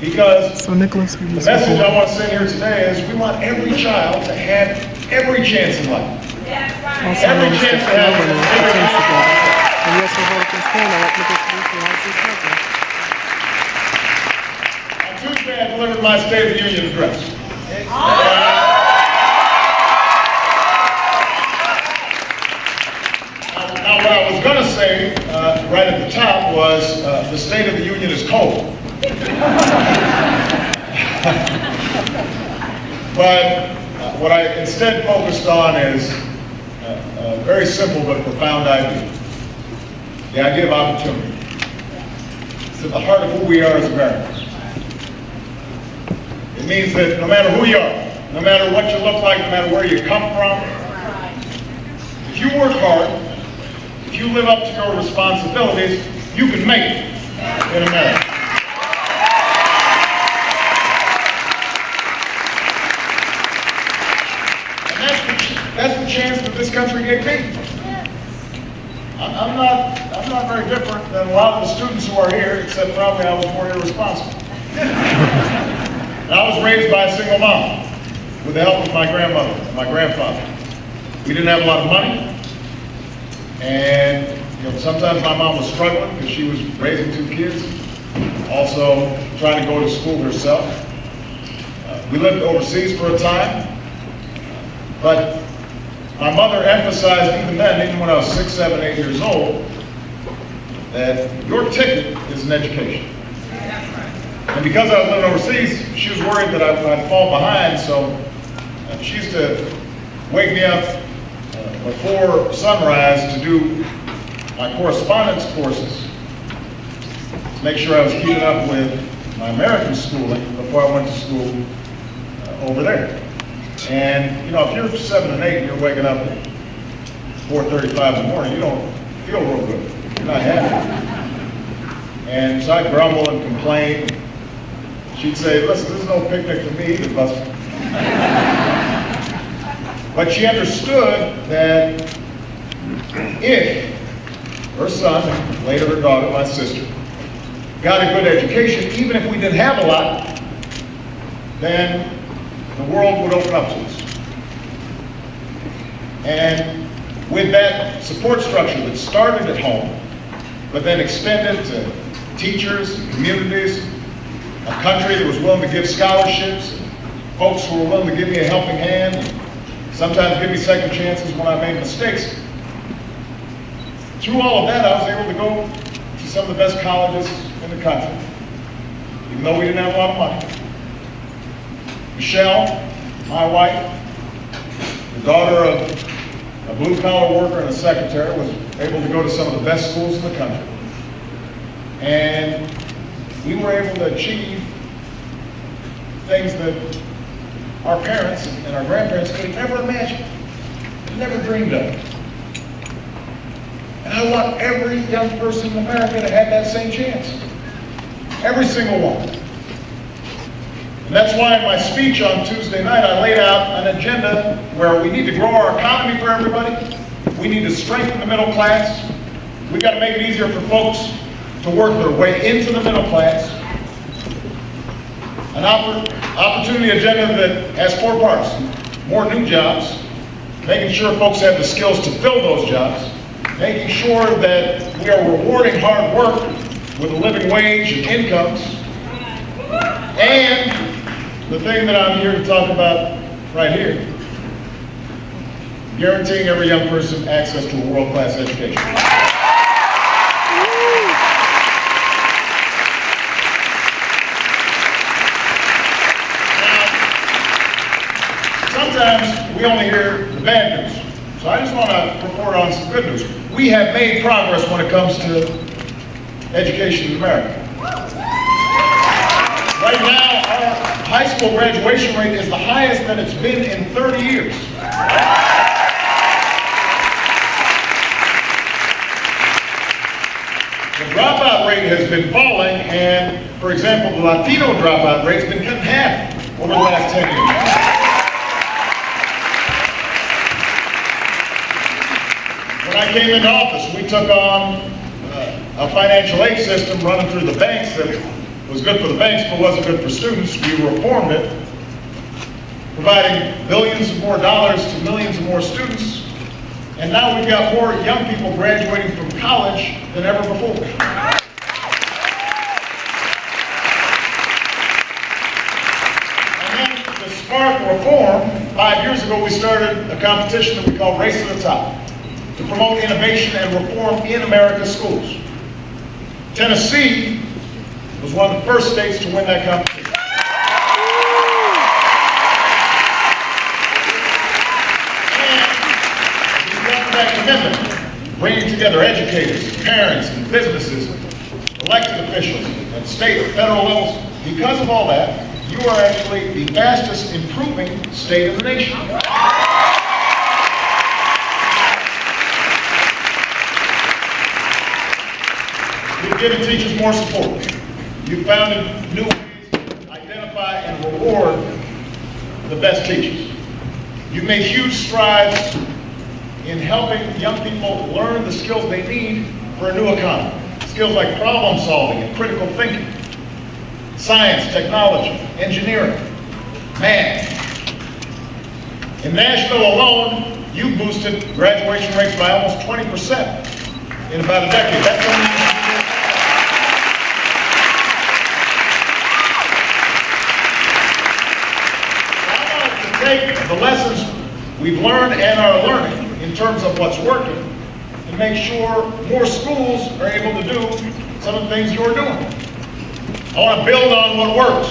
Because So Nicholas, the message I want to send here today is we want every child to have every chance in life. also Every known as chance the to have phenomenon of every potential chance. and yes, we're holding stand. I'd like Nicholas to introduce his brother. On Tuesday, I delivered my State of the Union address. Now, what I was going to say right at the top was the State of the Union is cold. But what I instead focused on is a very simple but profound idea. The idea of opportunity. It's at the heart of who we are as Americans. It means that no matter who you are, no matter what you look like, no matter where you come from, if you work hard, if you live up to your responsibilities, you can make it in America. And that's the chance that this country gave me. I'm not very different than a lot of the students who are here, except probably I was more irresponsible. And I was raised by a single mom with the help of my grandmother and my grandfather. We didn't have a lot of money. And sometimes my mom was struggling because she was raising two kids, also trying to go to school herself. We lived overseas for a time, but my mother emphasized even then, even when I was 6, 7, 8 years old, that your ticket is an education. And because I was living overseas, she was worried that I'd fall behind, so she used to wake me up before sunrise to do my correspondence courses, to make sure I was keeping up with my American schooling before I went to school over there. And if you're 7 and 8 and you're waking up at 4:35 in the morning, you don't feel real good. You're not happy. And so I'd grumble and complain. She'd say, "Listen, this is no picnic for me either, Buster." But she understood that if her son, and later her daughter, my sister, got a good education, even if we didn't have a lot, then the world would open up to us. And with that support structure that started at home, but then extended to teachers and communities, a country that was willing to give scholarships, folks who were willing to give me a helping hand, and sometimes give me second chances when I made mistakes. Through all of that, I was able to go to some of the best colleges in the country, even though we didn't have a lot of money. Michelle, my wife, the daughter of a blue-collar worker and a secretary, was able to go to some of the best schools in the country. And we were able to achieve things that our parents and our grandparents could have never imagined, never dreamed of. And I want every young person in America to have that same chance. Every single one. And that's why in my speech on Tuesday night, I laid out an agenda where we need to grow our economy for everybody. We need to strengthen the middle class. We've got to make it easier for folks to work their way into the middle class. An opportunity agenda that has 4 parts. More new jobs, making sure folks have the skills to fill those jobs, making sure that we are rewarding hard work with a living wage and incomes, and the thing that I'm here to talk about right here, guaranteeing every young person access to a world-class education. Sometimes we only hear the bad news. So I just want to report on some good news. We have made progress when it comes to education in America. Right now, our high school graduation rate is the highest that it's been in 30 years. The dropout rate has been falling, and for example, the Latino dropout rate has been cut in half over the last 10 years. When I came into office, we took on a financial aid system running through the banks that was good for the banks but wasn't good for students, we reformed it, providing billions of more dollars to millions of more students. And now we've got more young people graduating from college than ever before. And then to spark reform, 5 years ago we started a competition that we call Race to the Top to promote innovation and reform in America's schools. Tennessee was one of the first states to win that competition. Commitment, bringing together educators, parents, and businesses, elected officials, at state and federal levels. Because of all that, you are actually the fastest improving state in the nation. We've given teachers more support. You've found new ways to identify and reward the best teachers. You've made huge strides in helping young people learn the skills they need for a new economy. Skills like problem solving and critical thinking, science, technology, engineering, math. In Nashville alone, you boosted graduation rates by almost 20% in about a decade. That's only I want us to take the lessons we've learned and are learning in terms of what's working and make sure more schools are able to do some of the things you're doing. I want to build on what works.